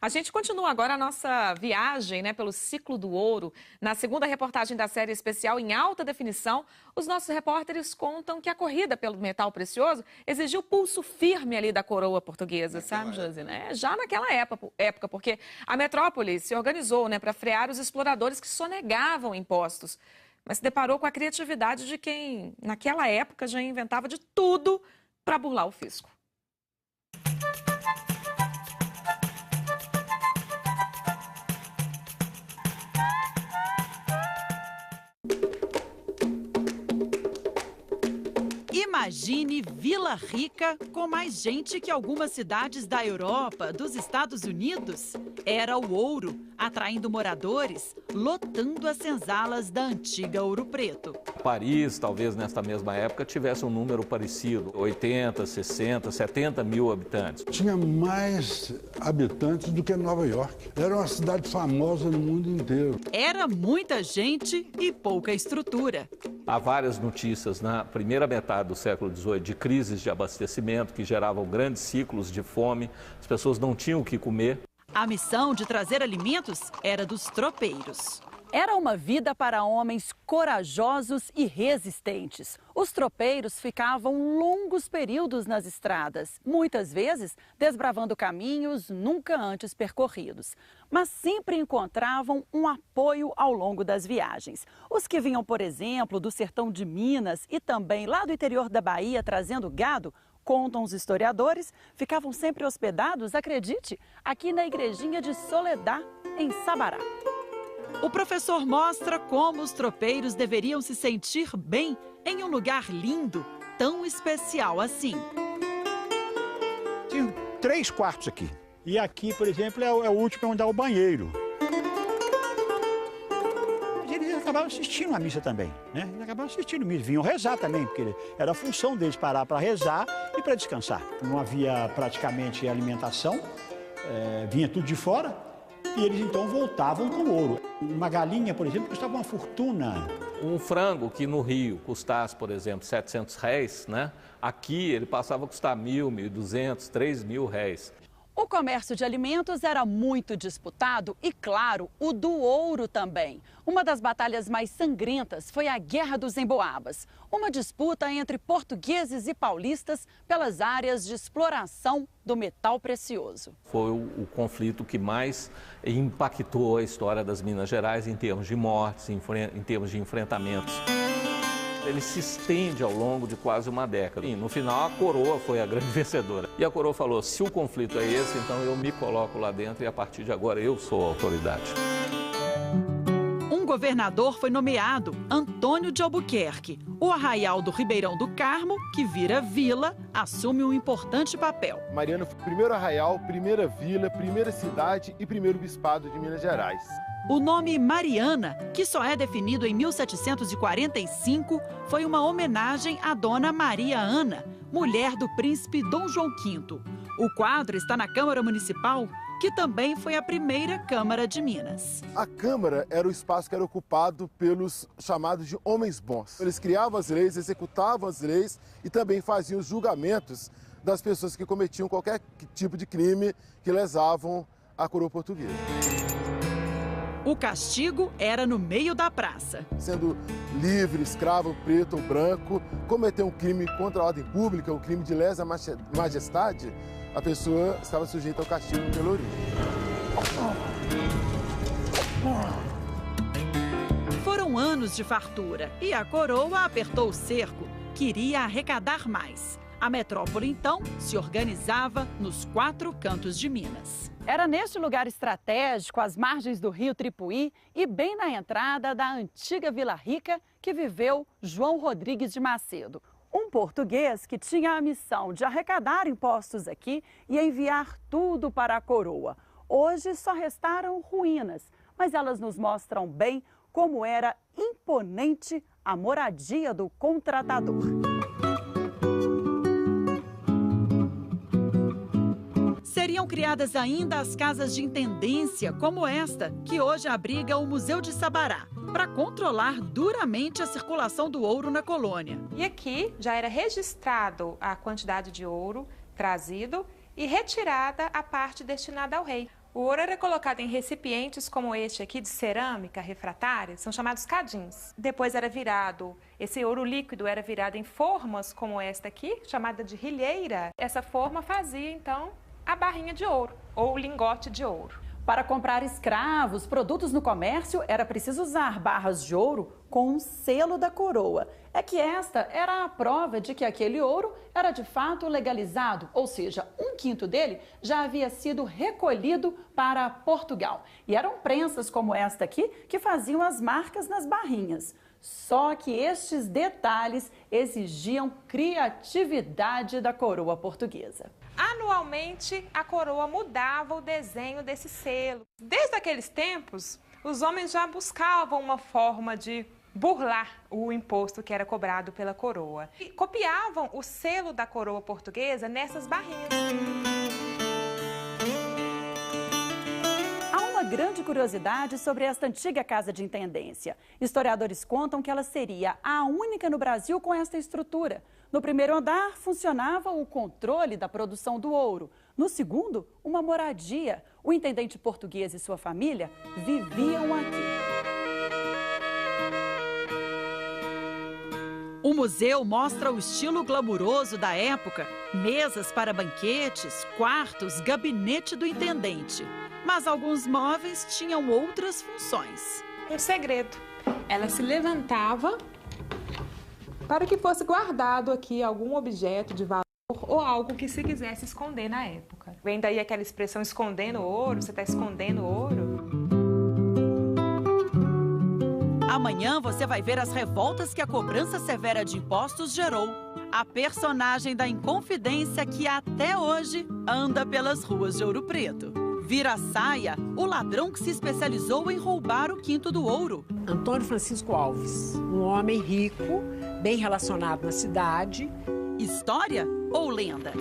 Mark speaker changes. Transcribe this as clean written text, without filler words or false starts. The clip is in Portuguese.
Speaker 1: A gente continua agora a nossa viagem, pelo ciclo do ouro. Na segunda reportagem da série especial em alta definição, os nossos repórteres contam que a corrida pelo metal precioso exigiu pulso firme ali da coroa portuguesa, sabe, Josina? Já naquela época, porque a metrópole se organizou, para frear os exploradores que sonegavam impostos. Mas se deparou com a criatividade de quem, naquela época, já inventava de tudo para burlar o fisco.
Speaker 2: Imagine Vila Rica com mais gente que algumas cidades da Europa, dos Estados Unidos. Era o ouro, atraindo moradores, lotando as senzalas da antiga Ouro Preto.
Speaker 3: Paris, talvez nesta mesma época, tivesse um número parecido, 80, 60, 70 mil habitantes.
Speaker 4: Tinha mais habitantes do que Nova York. Era uma cidade famosa no mundo inteiro.
Speaker 2: Era muita gente e pouca estrutura.
Speaker 3: Há várias notícias na primeira metade do século XVIII de crises de abastecimento que geravam grandes ciclos de fome, as pessoas não tinham o que comer.
Speaker 2: A missão de trazer alimentos era dos tropeiros. Era uma vida para homens corajosos e resistentes. Os tropeiros ficavam longos períodos nas estradas, muitas vezes desbravando caminhos nunca antes percorridos. Mas sempre encontravam um apoio ao longo das viagens. Os que vinham, por exemplo, do sertão de Minas e também lá do interior da Bahia trazendo gado, contam os historiadores, ficavam sempre hospedados, acredite, aqui na igrejinha de Soledad, em Sabará. O professor mostra como os tropeiros deveriam se sentir bem em um lugar lindo, tão especial assim.
Speaker 5: Tinha 3 quartos aqui. E aqui, por exemplo, é o último onde dá o banheiro. Eles acabavam assistindo a missa também, Eles acabavam assistindo a missa, vinham rezar também, porque era a função deles parar para rezar e para descansar. Não havia praticamente alimentação, vinha tudo de fora. E eles então voltavam com ouro. Uma galinha, por exemplo, custava uma fortuna.
Speaker 3: Um frango que no Rio custasse, por exemplo, R$700, aqui ele passava a custar R$1.000, R$1.200, R$3.000.
Speaker 2: O comércio de alimentos era muito disputado e, claro, o do ouro também. Uma das batalhas mais sangrentas foi a Guerra dos Emboabas, uma disputa entre portugueses e paulistas pelas áreas de exploração do metal precioso.
Speaker 3: Foi o conflito que mais impactou a história das Minas Gerais em termos de mortes, em termos de enfrentamentos. Ele se estende ao longo de quase uma década. E, no final, a coroa foi a grande vencedora. E a coroa falou, se o conflito é esse, então eu me coloco lá dentro e a partir de agora eu sou a autoridade.
Speaker 2: Um governador foi nomeado, Antônio de Albuquerque. O arraial do Ribeirão do Carmo, que vira vila, assume um importante papel.
Speaker 6: Mariana foi o primeiro arraial, primeira vila, primeira cidade e primeiro bispado de Minas Gerais.
Speaker 2: O nome Mariana, que só é definido em 1745, foi uma homenagem à dona Maria Ana, mulher do príncipe Dom João V. O quadro está na Câmara Municipal, que também foi a primeira Câmara de Minas.
Speaker 6: A Câmara era o espaço que era ocupado pelos chamados de homens bons. Eles criavam as leis, executavam as leis e também faziam os julgamentos das pessoas que cometiam qualquer tipo de crime que lesavam a coroa portuguesa.
Speaker 2: O castigo era no meio da praça.
Speaker 6: Sendo livre, escravo, preto ou branco, cometer um crime contra a ordem pública, um crime de lesa majestade, a pessoa estava sujeita ao castigo no pelourinho.
Speaker 2: Foram anos de fartura e a coroa apertou o cerco, queria arrecadar mais. A metrópole, então, se organizava nos 4 cantos de Minas. Era neste lugar estratégico, às margens do rio Tripuí e bem na entrada da antiga Vila Rica, que viveu João Rodrigues de Macedo, um português que tinha a missão de arrecadar impostos aqui e enviar tudo para a coroa. Hoje só restaram ruínas, mas elas nos mostram bem como era imponente a moradia do contratador. Seriam criadas ainda as casas de intendência, como esta, que hoje abriga o Museu de Sabará, para controlar duramente a circulação do ouro na colônia.
Speaker 7: E aqui já era registrado a quantidade de ouro trazido e retirada a parte destinada ao rei. O ouro era colocado em recipientes como este aqui de cerâmica refratária, são chamados cadins. Depois era virado, esse ouro líquido era virado em formas como esta aqui, chamada de rilheira. Essa forma fazia então a barrinha de ouro ou o lingote de ouro.
Speaker 2: Para comprar escravos, produtos no comércio, era preciso usar barras de ouro com um selo da coroa. É que esta era a prova de que aquele ouro era de fato legalizado, ou seja, 1/5 dele já havia sido recolhido para Portugal. E eram prensas como esta aqui que faziam as marcas nas barrinhas. Só que estes detalhes exigiam criatividade da coroa portuguesa.
Speaker 7: Anualmente, a coroa mudava o desenho desse selo. Desde aqueles tempos, os homens já buscavam uma forma de burlar o imposto que era cobrado pela coroa. E copiavam o selo da coroa portuguesa nessas barrinhas.
Speaker 2: Há uma grande curiosidade sobre esta antiga casa de intendência. Historiadores contam que ela seria a única no Brasil com esta estrutura. No primeiro andar, funcionava o controle da produção do ouro. No segundo, uma moradia. O intendente português e sua família viviam aqui. O museu mostra o estilo glamuroso da época. Mesas para banquetes, quartos, gabinete do intendente. Mas alguns móveis tinham outras funções.
Speaker 7: Um segredo. Ela se levantava para que fosse guardado aqui algum objeto de valor ou algo que se quisesse esconder na época. Vem daí aquela expressão escondendo ouro, você está escondendo ouro.
Speaker 2: Amanhã você vai ver as revoltas que a cobrança severa de impostos gerou. A personagem da Inconfidência que até hoje anda pelas ruas de Ouro Preto. Vira-saia, o ladrão que se especializou em roubar o quinto do ouro.
Speaker 8: Antônio Francisco Alves, um homem rico, bem relacionado na cidade.
Speaker 2: História ou lenda?